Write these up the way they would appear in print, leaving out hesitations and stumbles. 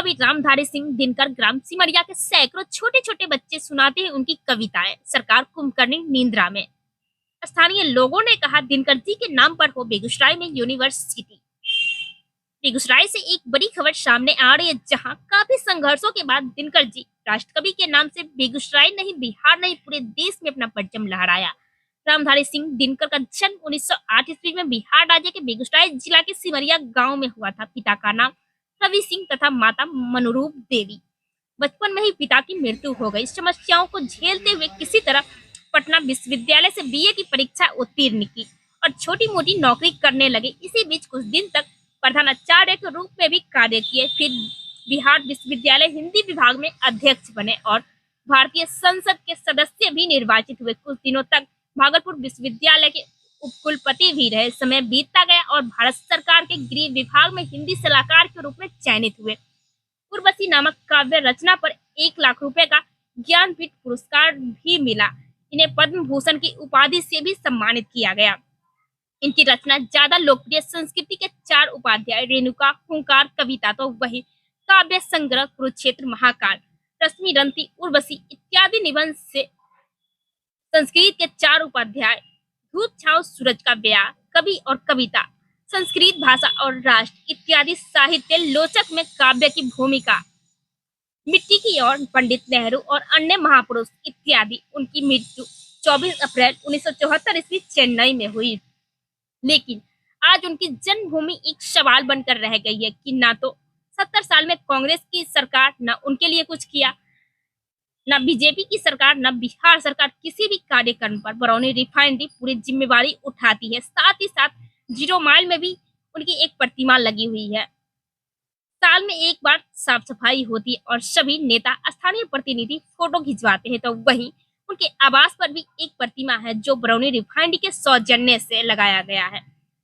कवि रामधारी सिंह दिनकर ग्राम सिमरिया के सैकड़ों छोटे छोटे बच्चे सुनाते हैं उनकी कविताएं। सरकार कुंभकर्णी निंद्रा में। स्थानीय लोगों ने कहा दिनकर जी के नाम पर हो बेगूसराय में यूनिवर्सिटी। बेगूसराय से एक बड़ी खबर सामने आ रही है, जहां काफी संघर्षों के बाद दिनकर जी राष्ट्रकवि के नाम से बेगूसराय नहीं, बिहार नहीं, पूरे देश में अपना परचम लहराया। रामधारी सिंह दिनकर का जन्म 1908 ईस्वी में बिहार राज्य के बेगूसराय जिला के सिमरिया गांव में हुआ था। पिता का नाम रवि सिंह तथा माता मनोरूप देवी। बचपन में ही पिता की मृत्यु हो गई। समस्याओं को झेलते हुए किसी तरह पटना विश्वविद्यालय से बीए की परीक्षा उत्तीर्ण की और छोटी मोटी नौकरी करने लगे। इसी बीच कुछ दिन तक प्रधानाचार्य के रूप में भी कार्य किए। फिर बिहार विश्वविद्यालय हिंदी विभाग में अध्यक्ष बने और भारतीय संसद के सदस्य भी निर्वाचित हुए। कुछ दिनों तक भागलपुर विश्वविद्यालय के उपकुलपति भी रहे। समय बीतता गया और भारत सरकार के गृह विभाग में हिंदी सलाहकार के रूप में चयनित हुए। उर्वशी नामक काव्य रचना पर 1 लाख रुपए का ज्ञानपीठ पुरस्कार भी मिला। इन्हें पद्म भूषण की उपाधि से भी सम्मानित किया गया। इनकी रचना ज्यादा लोकप्रिय संस्कृति के 4 उपाध्याय रेणुका, हुंकार, कविता तो वही काव्य संग्रह, कुरुक्षेत्र, महाकाल, रश्मिरंती, उर्वशी इत्यादि निबंध से संस्कृत के 4 उपाध्याय धूप छाव, सूरज का ब्याह, कवि और कविता, संस्कृत भाषा और राष्ट्र इत्यादि साहित्य लोचक में काव्य की भूमिका, मिट्टी की ओर, पंडित नेहरू और अन्य महापुरुष इत्यादि। उनकी मृत्यु 24 अप्रैल 1974 ईस्वी चेन्नई में हुई। लेकिन आज उनकी जन्मभूमि एक सवाल बनकर रह गई है कि ना तो 70 साल में कांग्रेस की सरकार न उनके लिए कुछ किया, न बीजेपी की सरकार, न बिहार सरकार किसी भी कार्यक्रम पर बरौनी रिफाइनरी पूरी जिम्मेवारी उठाती है। साथ ही साथ 0 माइल में भी उनकी एक प्रतिमा लगी हुई है। साल में एक बार साफ सफाई होती है और सभी नेता, स्थानीय प्रतिनिधि फोटो खिंचवाते हैं। तो वहीं उनके आवास पर भी एक प्रतिमा है जो बरौनी रिफाइनरी के सौजन्य से लगाया गया है।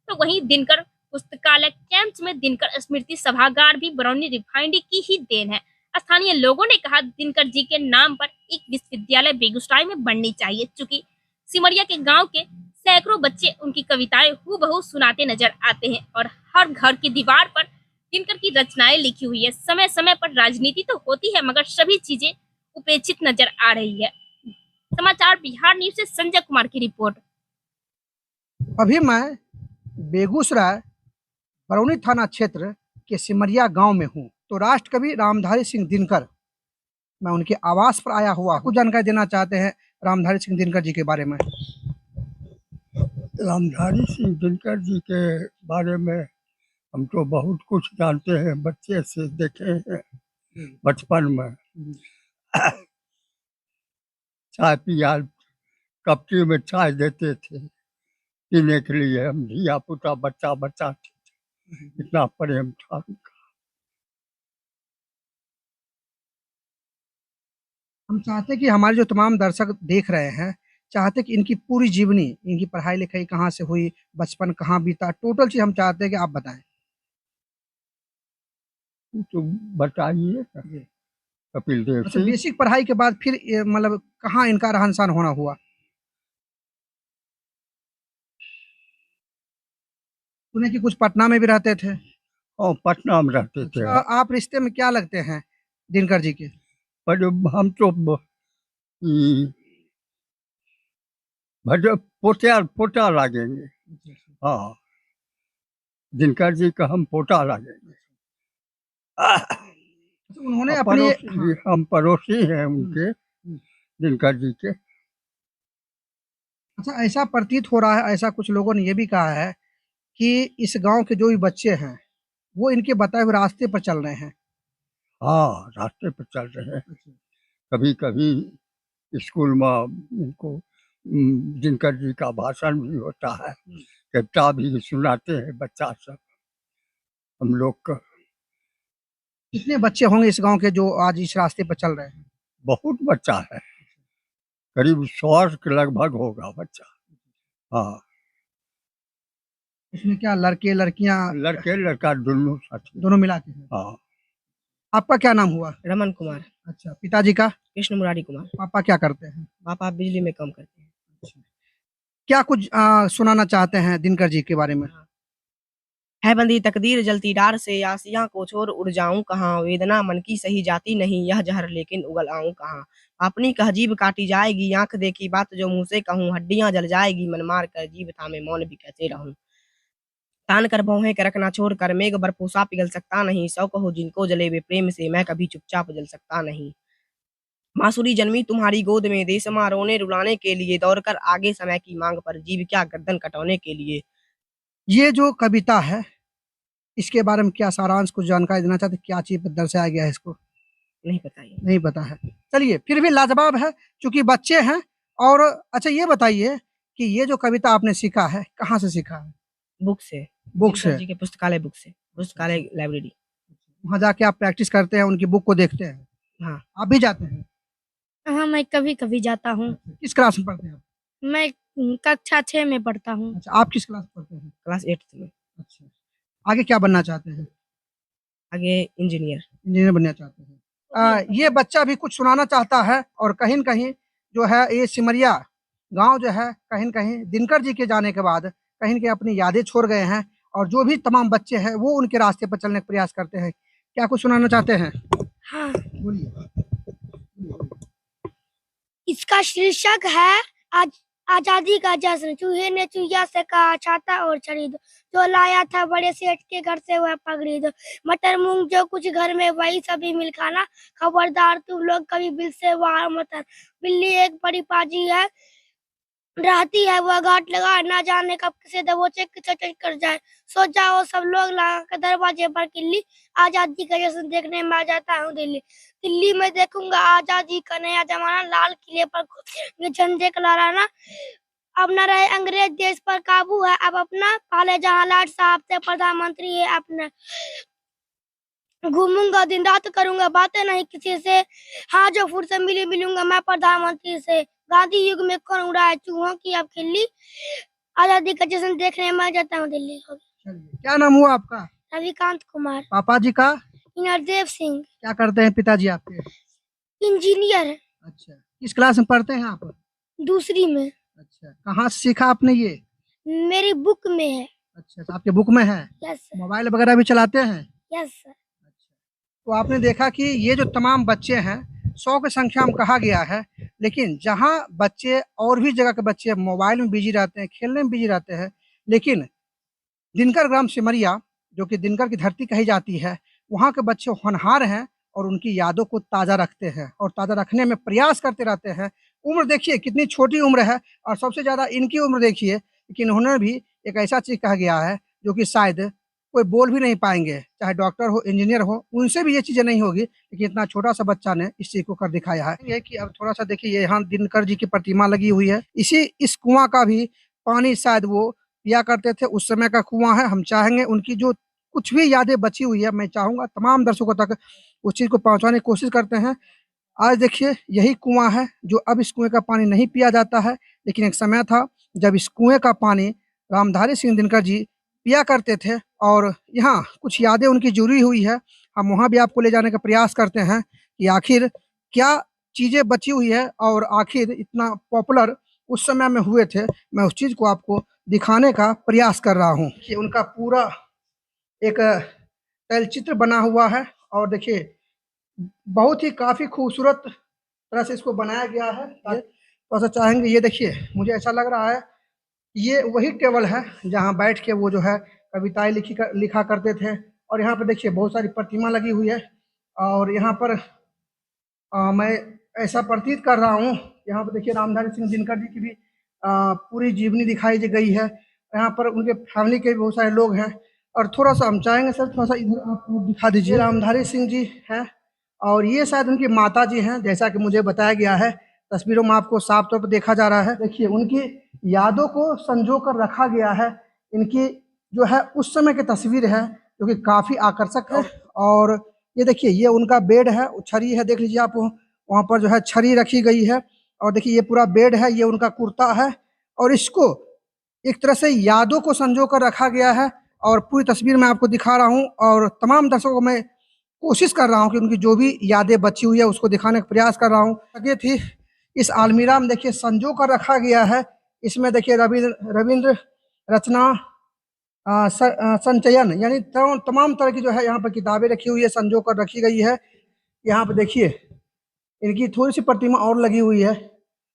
तो वहीं दिनकर पुस्तकालय कैंप्स में दिनकर स्मृति सभागार भी बरौनी रिफाइनरी की ही देन है। स्थानीय लोगों ने कहा दिनकर जी के नाम पर एक विश्वविद्यालय बेगूसराय में बननी चाहिए, चूंकि सिमरिया के गांव के सैकड़ों बच्चे उनकी कविताएं हूबहू सुनाते नजर आते हैं और हर घर की दीवार पर दिनकर की रचनाएं लिखी हुई है। समय समय पर राजनीति तो होती है, मगर सभी चीजें उपेक्षित नजर आ रही है। समाचार बिहार न्यूज से संजय कुमार की रिपोर्ट। अभी मैं बेगूसराय बरौनी थाना क्षेत्र के सिमरिया गांव में हूं। तो राष्ट्रकवि रामधारी सिंह दिनकर, मैं उनके आवास पर आया हुआ कुछ जानकारी देना चाहते हैं रामधारी सिंह दिनकर जी के बारे में। रामधारी सिंह दिनकर जी के बारे में हम तो बहुत कुछ जानते हैं, बच्चे से देखे हैं। बचपन में चाय पिया, कपटी में चाय देते थे पीने के लिए। हम धिया पुता बच्चा थे, इतना प्रेम था उनका। हम चाहते कि हमारे जो तमाम दर्शक देख रहे हैं, चाहते कि इनकी पूरी जीवनी, इनकी पढ़ाई लिखाई कहाँ से हुई, बचपन कहाँ बीता, टोटल चीज हम चाहते हैं कि आप बताएं। तो बताइए कपिल देव अच्छा, सिंह। बेसिक पढ़ाई के बाद फिर मतलब कहाँ इनका रहन सहन होना हुआ? सुने कि कुछ पटना में भी रहते थे। और पटना में रहते थे। अच्छा, आप रिश्ते में क्या लगते हैं दिनकर जी के? पर हम तो पोता लागेंगे। हाँ, दिनकर जी का हम पोता लागेंगे। उन्होंने अपने हम पड़ोसी हैं उनके, दिनकर जी के। अच्छा, ऐसा प्रतीत हो रहा है, ऐसा कुछ लोगों ने ये भी कहा है कि इस गांव के जो भी बच्चे हैं वो इनके बताए हुए रास्ते पर चल रहे हैं। हाँ, रास्ते पर चल रहे हैं। कभी कभी स्कूल में उनको दिनकर जी का भाषण भी होता है, कविता भी सुनाते हैं बच्चा सब हम लोग का। कितने बच्चे होंगे इस गांव के जो आज इस रास्ते पर चल रहे हैं? बहुत बच्चा है, करीब 100 के लगभग होगा बच्चा। हाँ, इसमें क्या लड़के लड़कियां? लड़के लड़का दोनों साथी, दोनों मिला के। हाँ। आपका क्या नाम हुआ? रमन कुमार। अच्छा, पिताजी का? कृष्ण मुरारी कुमार। पापा क्या करते हैं? पापा बिजली में काम करते हैं। क्या कुछ सुनाना चाहते हैं दिनकर जी के बारे में? है बंदी तकदीर जलती डार से, आसियां को छोड़ उड़ जाऊं कहाँ, वेदना मन की सही जाती नहीं, यह जहर लेकिन उगल आऊं कहाँ। अपनी कहजीब काटी जाएगी, आंख देखी बात जो मुंह से कहूं, हड्डियां जल जाएगी, मन मार कर जीभ थामे मौन भी कैसे रहूं। तान कर भौहें के रखना छोड़ कर, मेघ बरपूसा पिघल सकता नहीं, सौ कहो जिनको जले वे प्रेम से, मैं कभी चुपचाप जल सकता नहीं। मासूरी जन्मी तुम्हारी गोद में, देश माँ रोने रुलाने के लिए, दौड़कर आगे समय की मांग पर, जीव क्या गर्दन कटौने के लिए। ये जो कविता है, इसके बारे में क्या सारांश, कुछ जानकारी देना चाहते, क्या चीज पर दर्शाया गया है इसको? नहीं पता ये। नहीं पता है। चलिए, फिर भी लाजवाब है, क्योंकि बच्चे हैं। और अच्छा ये बताइए कि ये जो कविता आपने सीखा है, कहाँ से सीखा है? बुक से, बुक से? दिनकर जी के पुस्तकालय बुक से, पुस्तकालय लाइब्रेरी। वहाँ जाके आप प्रैक्टिस करते हैं, उनकी बुक को देखते हैं? हाँ। आप भी जाते हैं? हाँ, मैं कभी कभी जाता हूँ। किस क्लास में पढ़ते हैं आप? मैं कक्षा 6 में पढ़ता हूँ। अच्छा, आप किस क्लास में पढ़ते हैं? क्लास 8th में। अच्छा, आगे क्या बनना चाहते हैं? आगे इंजीनियर। इंजीनियर बनना चाहते हैं। ये बच्चा भी कुछ सुनाना चाहता है, और कहीं न कहीं जो है ये सिमरिया गांव जो है, कहीं न कहीं दिनकर जी के जाने के बाद कहीं न कहीं अपनी यादें छोड़ गए हैं, और जो भी तमाम बच्चे हैं वो उनके रास्ते पर चलने का प्रयास करते हैं। क्या कुछ सुनाना चाहते हैं? हाँ, बोलिए। इसका शीर्षक है आज आजादी का जश्न। चूहे ने चूहिया से कहा, छाता और छड़ी दो, जो लाया था बड़े सेठ के घर से वह पगड़ी दो। मटर मूंग जो कुछ घर में वही सभी मिल खाना, खबरदार तुम लोग कभी बिल से बाहर मत आना। बिल्ली एक बड़ी पाजी है, रहती है वह घाट लगा, ना जाने कब किसे दबोचे किसे टच कर जाए। सो जाओ सब लोग, लगा के दरवाजे पर किल्ली, आजादी का जश्न देखने में आ जाता हूँ दिल्ली। दिल्ली में देखूंगा आजादी का नया जमाना, लाल किले पर झंडे का लहराना। अब न रहे अंग्रेज देश पर काबू है अब अपना, पाले जहां लाट साहब से प्रधानमंत्री है अपना। घूमूंगा दिन रात करूंगा बातें नहीं किसी से, हाँ जो फुर्सत मिली मिलूंगा मैं प्रधानमंत्री से। गांधी युग में कौन उड़ाए चूहों की अब खिल्ली, आजादी का जश्न देखने में जाता हूँ दिल्ली। चलिए, क्या नाम हुआ आपका? रविकांत कुमार। पापा जी का? नरदेव सिंह। क्या करते हैं पिताजी आपके? इंजीनियर है। अच्छा, किस क्लास में पढ़ते हैं आप? दूसरी में। अच्छा, कहाँ से सीखा आपने ये? मेरी बुक में है। अच्छा, तो आपके बुक में है? Yes sir. मोबाइल वगैरह भी चलाते हैं? Yes sir. तो आपने देखा कि ये जो तमाम बच्चे हैं, 100 की संख्या में कहा गया है, लेकिन जहाँ बच्चे और भी जगह के बच्चे मोबाइल में बिजी रहते हैं, खेलने में बिजी रहते हैं, लेकिन दिनकर ग्राम सिमरिया, जो कि दिनकर की धरती कही जाती है, वहाँ के बच्चे होनहार हैं और उनकी यादों को ताज़ा रखते हैं और ताज़ा रखने में प्रयास करते रहते हैं। उम्र देखिए कितनी छोटी उम्र है, और सबसे ज़्यादा इनकी उम्र देखिए, लेकिन इन्होंने भी एक ऐसा चीज़ कहा गया है जो कि शायद कोई बोल भी नहीं पाएंगे, चाहे डॉक्टर हो, इंजीनियर हो, उनसे भी ये चीज़ें नहीं होगी, लेकिन इतना छोटा सा बच्चा ने इस चीज़ को कर दिखाया है। ये कि अब थोड़ा सा देखिए, ये यहाँ दिनकर जी की प्रतिमा लगी हुई है, इस कुआं का भी पानी शायद वो पिया करते थे, उस समय का कुआं है। हम चाहेंगे उनकी जो कुछ भी यादें बची हुई है, मैं चाहूँगा तमाम दर्शकों तक उस चीज़ को पहुँचाने की कोशिश करते हैं। आज देखिए यही कुआं है, जो अब इस कुएँ का पानी नहीं पिया जाता है, लेकिन एक समय था जब इस कुएँ का पानी रामधारी सिंह दिनकर जी पिया करते थे, और यहाँ कुछ यादें उनकी जुड़ी हुई है। हम वहाँ भी आपको ले जाने का प्रयास करते हैं कि आखिर क्या चीज़ें बची हुई है, और आखिर इतना पॉपुलर उस समय में हुए थे। मैं उस चीज़ को आपको दिखाने का प्रयास कर रहा हूँ कि उनका पूरा एक तैलचित्र बना हुआ है, और देखिए बहुत ही काफ़ी खूबसूरत तरह से इसको बनाया गया है। थोड़ा सा चाहेंगे, ये देखिए, मुझे ऐसा लग रहा है ये वही टेबल है जहाँ बैठ के वो जो है कविताएं लिखा करते थे। और यहाँ पर देखिए बहुत सारी प्रतिमा लगी हुई है, और यहाँ पर मैं ऐसा प्रतीत कर रहा हूँ, यहाँ पर देखिए रामधारी सिंह दिनकर जी की भी पूरी जीवनी दिखाई गई है। यहाँ पर उनके फैमिली के भी बहुत सारे लोग हैं, और थोड़ा सा हम चाहेंगे सर, थोड़ा सा इधर आप दिखा दीजिए। रामधारी सिंह जी हैं, और ये शायद उनकी माता जी हैं, जैसा कि मुझे बताया गया है। तस्वीरों में आपको साफ तौर पर देखा जा रहा है। देखिए उनकी यादों को संजो कर रखा गया है। इनकी जो है उस समय की तस्वीर है, जो कि काफ़ी आकर्षक है। और ये देखिए, ये उनका बेड है, छड़ी है, देख लीजिए आप, वहाँ पर जो है छड़ी रखी गई है। और देखिए ये पूरा बेड है, ये उनका कुर्ता है, और इसको एक तरह से यादों को संजो कर रखा गया है। और पूरी तस्वीर मैं आपको दिखा रहा हूँ, और तमाम दर्शकों को मैं कोशिश कर रहा हूँ कि उनकी जो भी यादें बची हुई है उसको दिखाने का प्रयास कर रहा हूँ। ये थी इस अलमीरा में देखिए संजो कर रखा गया है। इसमें देखिए रविंद्र रचना संचयन यानी तमाम तरह की जो है यहाँ पर किताबें रखी हुई है, संजो कर रखी गई है। यहाँ पर देखिए इनकी थोड़ी सी प्रतिमा और लगी हुई है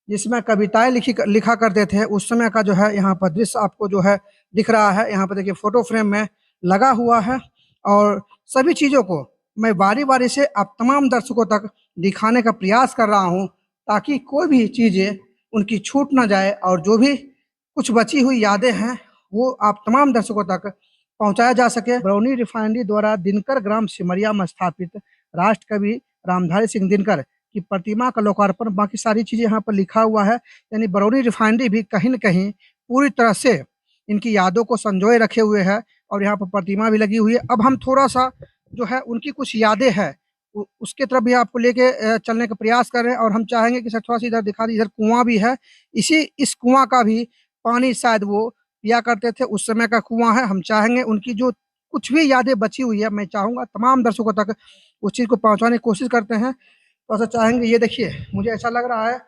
जिसमें कविताएं लिखा करते थे उस समय का जो है यहाँ पर दृश्य आपको जो है दिख रहा है। यहाँ पर देखिए फोटो फ्रेम में लगा हुआ है और सभी चीज़ों को मैं बारी बारी से आप तमाम दर्शकों तक दिखाने का प्रयास कर रहा हूँ ताकि कोई भी चीज़ें उनकी छूट ना जाए और जो भी कुछ बची हुई यादें हैं वो आप तमाम दर्शकों तक पहुंचाया जा सके। बरौनी रिफाइनरी द्वारा दिनकर ग्राम सिमरिया में स्थापित राष्ट्र कवि रामधारी सिंह दिनकर की प्रतिमा का लोकार्पण, बाकी सारी चीज़ें यहाँ पर लिखा हुआ है। यानी बरौनी रिफाइनरी भी कहीं न कहीं पूरी तरह से इनकी यादों को संजोए रखे हुए है और यहाँ पर प्रतिमा भी लगी हुई है। अब हम थोड़ा सा जो है उनकी कुछ यादें हैं उसके तरफ भी आपको लेके चलने का प्रयास कर रहे हैं और हम चाहेंगे कि सर थोड़ा सा इधर दिखा दीजिए। इधर कुआं भी है, इस कुआं का भी पानी शायद वो पिया करते थे, उस समय का कुआं है। हम चाहेंगे उनकी जो कुछ भी यादें बची हुई है मैं चाहूँगा तमाम दर्शकों तक उस चीज़ को पहुँचाने की कोशिश करते हैं। तो ऐसा चाहेंगे, ये देखिए मुझे ऐसा लग रहा है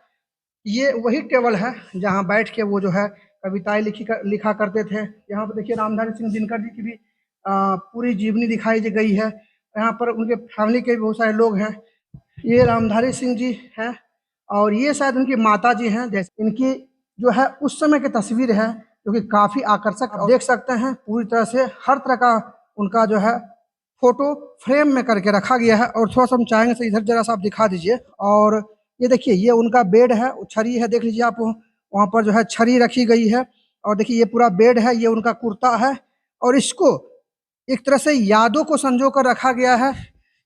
ये वही टेबल है जहाँ बैठ के वो जो है कविताएं लिखा करते थे। यहाँ पर देखिए रामधारी सिंह दिनकर जी की भी पूरी जीवनी दिखाई गई है। यहाँ पर उनके फैमिली के भी बहुत सारे लोग हैं। ये रामधारी सिंह जी हैं और ये शायद उनकी माता जी हैं। जैसे इनकी जो है उस समय की तस्वीर है जो कि काफ़ी आकर्षक, देख सकते हैं पूरी तरह से हर तरह का उनका जो है फोटो फ्रेम में करके रखा गया है। और थोड़ा सा हम चाहेंगे तो इधर जरा सा आप दिखा दीजिए। और ये देखिए ये उनका बेड है, छड़ी है, देख लीजिए आप वहाँ पर जो है छड़ी रखी गई है। और देखिए ये पूरा बेड है, ये उनका कुर्ता है और इसको एक तरह से यादों को संजो कर रखा गया है।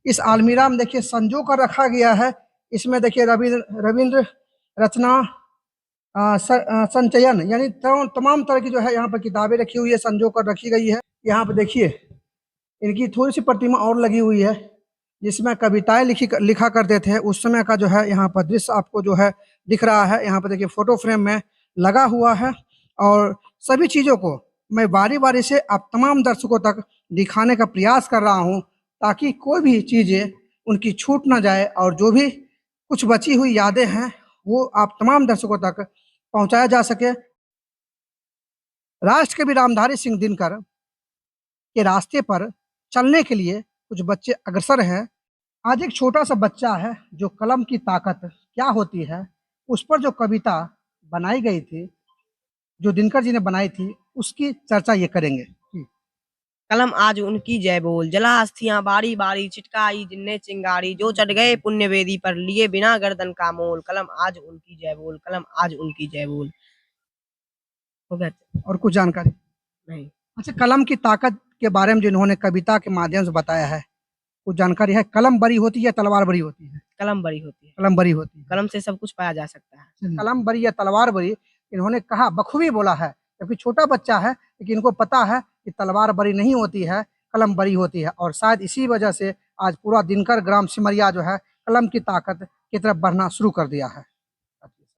इस आलमीरा में देखिए संजो कर रखा गया है। इसमें देखिए रविंद्र रचना संचयन यानी तमाम तरह की जो है यहाँ पर किताबें रखी हुई है, संजो कर रखी गई है। यहाँ पर देखिए इनकी थोड़ी सी प्रतिमा और लगी हुई है जिसमें कविताएं लिखा करते थे उस समय का जो है यहाँ पर दृश्य आपको जो है दिख रहा है। यहाँ पर देखिए फोटो फ्रेम में लगा हुआ है और सभी चीज़ों को मैं बारी बारी से आप तमाम दर्शकों तक दिखाने का प्रयास कर रहा हूँ ताकि कोई भी चीज़ें उनकी छूट ना जाए और जो भी कुछ बची हुई यादें हैं वो आप तमाम दर्शकों तक पहुंचाया जा सके। राष्ट्र कवि रामधारी सिंह दिनकर के रास्ते पर चलने के लिए कुछ बच्चे अग्रसर हैं। आज एक छोटा सा बच्चा है जो कलम की ताकत क्या होती है उस पर जो कविता बनाई गई थी, जो दिनकर जी ने बनाई थी, उसकी चर्चा ये करेंगे। कलम आज उनकी जय बोल, जला अस्थियां बारी बारी, छिटकाई जिनने चिंगारी, जो चढ़ गए पुण्य वेदी पर, लिए बिना गर्दन का मोल। कलम आज उनकी जय बोल, कलम आज उनकी जय बोल। हो गया? और कुछ जानकारी नहीं। अच्छा, कलम की ताकत के बारे में जो इन्होंने कविता के माध्यम से बताया है, कुछ जानकारी है? कलम बड़ी होती है या तलवार बड़ी होती है? कलम बड़ी होती है। कलम बड़ी होती है। कलम से सब कुछ पाया जा सकता है। कलम बड़ी या तलवार बड़ी इन्होंने कहा, बखूबी बोला है, क्योंकि छोटा बच्चा है लेकिन इनको पता है कि तलवार बड़ी नहीं होती है, कलम बड़ी होती है। और शायद इसी वजह से आज पूरा दिनकर ग्राम सिमरिया जो है कलम की ताकत की तरफ बढ़ना शुरू कर दिया है।